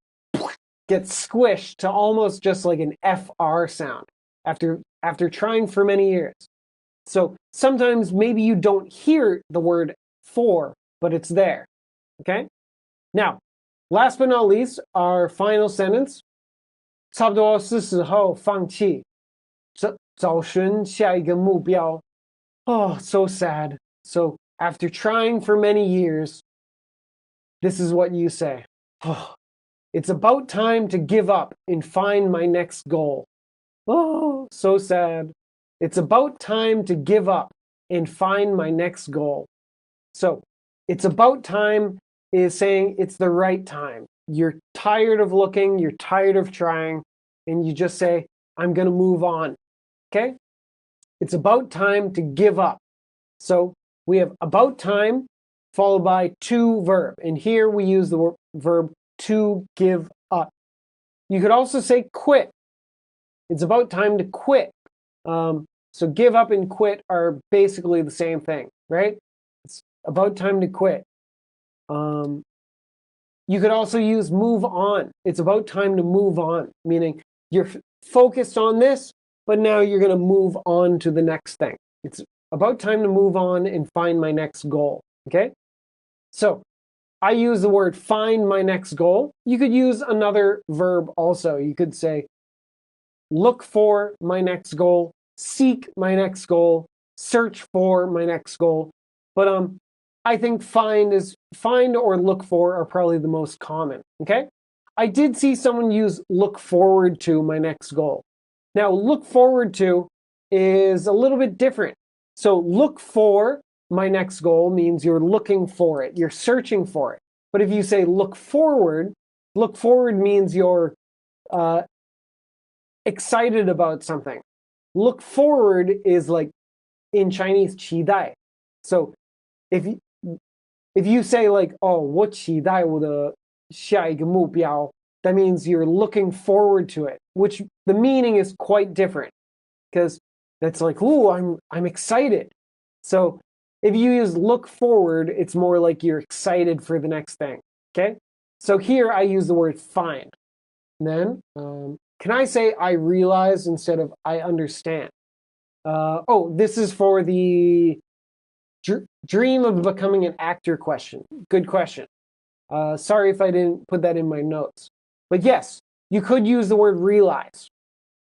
gets squished to almost just like an FR sound. After trying for many years. So sometimes maybe you don't hear the word for, but it's there. Okay? Now, last but not least, our final sentence. 差不多是时候放弃，找寻下一个目标. Oh, so sad. So after trying for many years, this is what you say. Oh, it's about time to give up and find my next goal. Oh, so sad. It's about time to give up and find my next goal. So, it's about time is saying it's the right time. You're tired of looking, you're tired of trying, and you just say, I'm going to move on. Okay? It's about time to give up. So, we have about time followed by to verb. And here we use the verb to give up. You could also say quit. It's about time to quit. So give up and quit are basically the same thing, right? about time to quit. You could also use move on. It's about time to move on, meaning you're focused on this, but now you're going to move on to the next thing. It's about time to move on and find my next goal, okay? So I use the word find my next goal. You could use another verb also. You could say look for my next goal, seek my next goal, search for my next goal. But I think find or look for are probably the most common, okay? I did see someone use look forward to my next goal. Now, look forward to is a little bit different. So look for my next goal means you're looking for it, you're searching for it. But if you say look forward means you're excited about something. Look forward is like in Chinese 期待. So if you say like, oh, 我期待我的下一个目标, that means you're looking forward to it, which the meaning is quite different because that's like, ooh, I'm excited. So if you use look forward, it's more like you're excited for the next thing, okay? So here I use the word find. And then, can I say I realize instead of I understand? Oh, this is for the dream of becoming an actor question. Good question. Sorry if I didn't put that in my notes. But yes, you could use the word realize.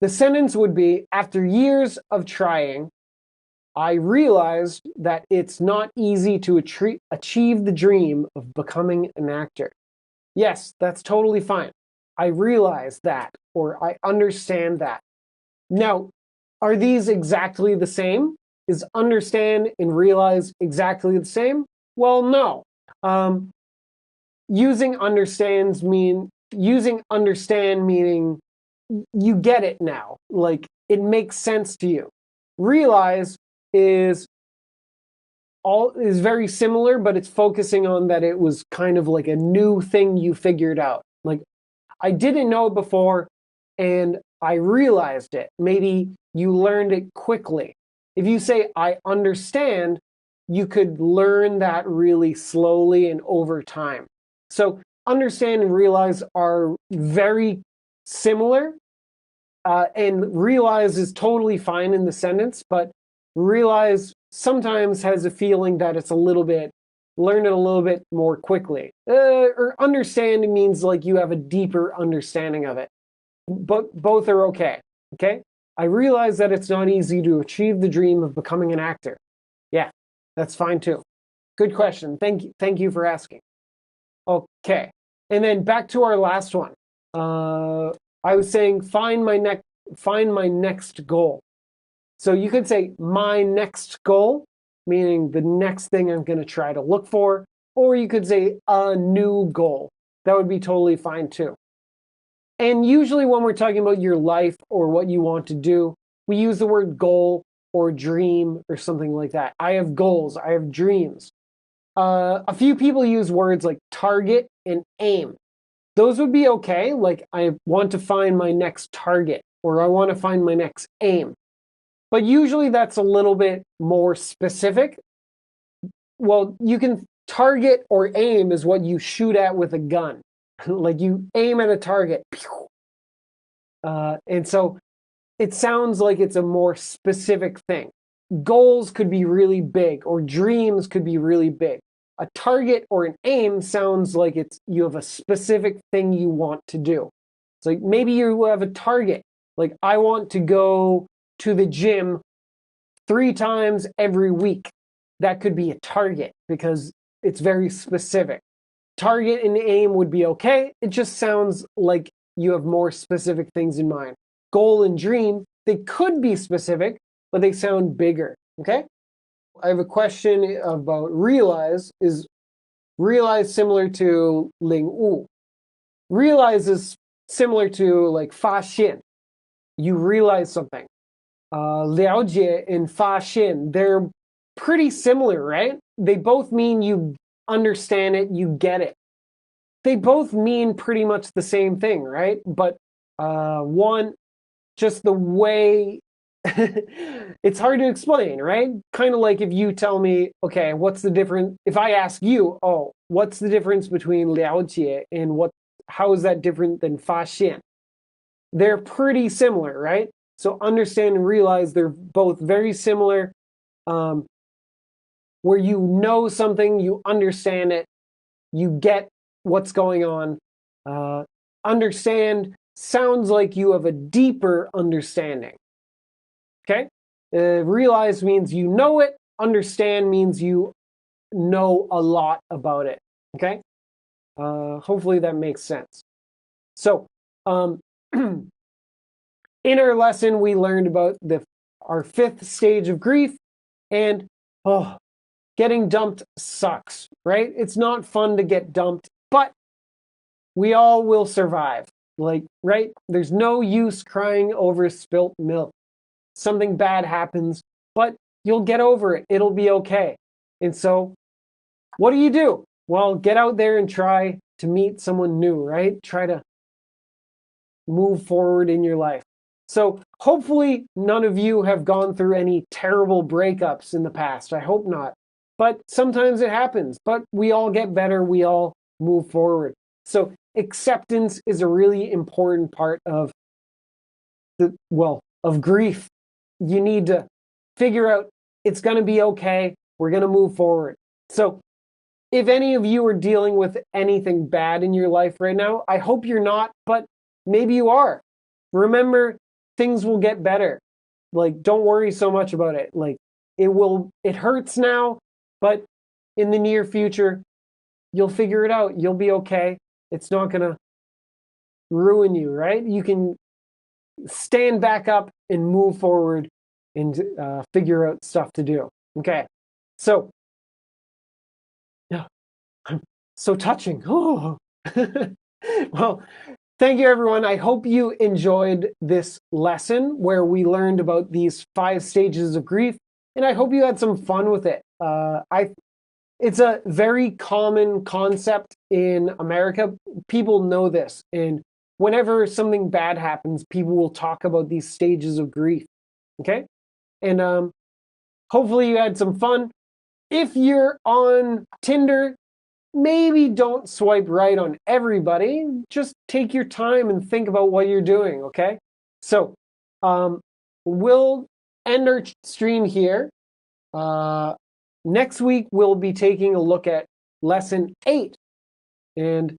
The sentence would be, after years of trying, I realized that it's not easy to achieve the dream of becoming an actor. Yes, that's totally fine. I realize that, or I understand that. Now, are these exactly the same? Is understand and realize exactly the same? Well, no. Using understand meaning you get it now. Like it makes sense to you. Realize is very similar, but it's focusing on that it was kind of like a new thing you figured out. Like I didn't know it before and I realized it. Maybe you learned it quickly. If you say I understand, you could learn that really slowly and over time. So understand and realize are very similar, and realize is totally fine in the sentence, but realize sometimes has a feeling that it's learn it a little bit more quickly. Or understand means like you have a deeper understanding of it. But both are okay, okay? I realize that it's not easy to achieve the dream of becoming an actor. Yeah, that's fine too. Good question. Thank you for asking. Okay, and then back to our last one. I was saying find my next goal. So you could say my next goal, meaning the next thing I'm going to try to look for, or you could say a new goal. That would be totally fine too. And usually when we're talking about your life or what you want to do, we use the word goal or dream or something like that. I have goals, I have dreams. A few people use words like target and aim. Those would be okay, like I want to find my next target or I want to find my next aim. But usually that's a little bit more specific. Well, you can target or aim is what you shoot at with a gun. Like you aim at a target. And so it sounds like it's a more specific thing. Goals could be really big or dreams could be really big. A target or an aim sounds like you have a specific thing you want to do. So maybe you have a target. Like I want to go to the gym 3 times every week. That could be a target because it's very specific. Target and aim would be okay. It just sounds like you have more specific things in mind. Goal and dream, they could be specific, but they sound bigger, okay? I have a question about realize. Is realize similar to 领悟? Realize is similar to like 发现. You realize something. 了解 and 发现, they're pretty similar, right? They both mean you understand it, you get it. They both mean pretty much the same thing, right? But one, just the way it's hard to explain, right? Kind of like if you tell me, okay, what's the difference? If I ask you, oh, what's the difference between 了解 and how is that different than 发现? They're pretty similar, right? So understand and realize they're both very similar. Where you know something, you understand it, you get what's going on. Understand sounds like you have a deeper understanding. Okay? Realize means you know it. Understand means you know a lot about it. Okay? Hopefully that makes sense. So, in our lesson, we learned about our fifth stage of grief, and getting dumped sucks, right? It's not fun to get dumped, but we all will survive. Like, right? There's no use crying over spilt milk. Something bad happens, but you'll get over it. It'll be okay. And so, what do? Well, get out there and try to meet someone new, right? Try to move forward in your life. So hopefully none of you have gone through any terrible breakups in the past. I hope not. But sometimes it happens. But we all get better. We all move forward. So acceptance is a really important part of of grief. You need to figure out it's going to be okay. We're going to move forward. So if any of you are dealing with anything bad in your life right now, I hope you're not, but maybe you are. Remember, things will get better. Like, don't worry so much about it. Like, it hurts now, but in the near future, you'll figure it out. You'll be okay. It's not going to ruin you, right? You can stand back up and move forward and figure out stuff to do. Okay. So, yeah, so touching. Oh. Well, thank you, everyone. I hope you enjoyed this lesson where we learned about these 5 stages of grief, and I hope you had some fun with it. It's a very common concept in America. People know this, and whenever something bad happens, people will talk about these stages of grief. Okay? And hopefully you had some fun. If you're on Tinder, maybe don't swipe right on everybody. Just take your time and think about what you're doing, okay? So, we'll end our stream here. Next week, we'll be taking a look at lesson 8. And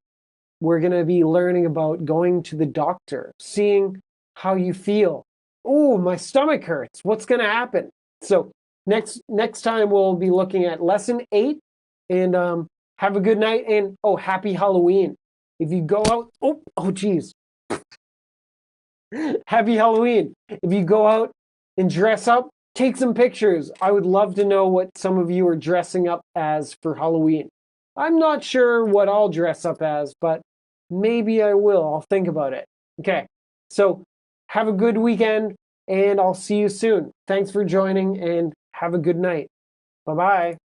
we're going to be learning about going to the doctor, seeing how you feel. Oh, my stomach hurts. What's going to happen? So, next time, we'll be looking at lesson 8. And have a good night, and happy Halloween. If you go out, geez. Happy Halloween. If you go out and dress up, take some pictures. I would love to know what some of you are dressing up as for Halloween. I'm not sure what I'll dress up as, but maybe I will. I'll think about it. Okay, so have a good weekend, and I'll see you soon. Thanks for joining, and have a good night. Bye-bye.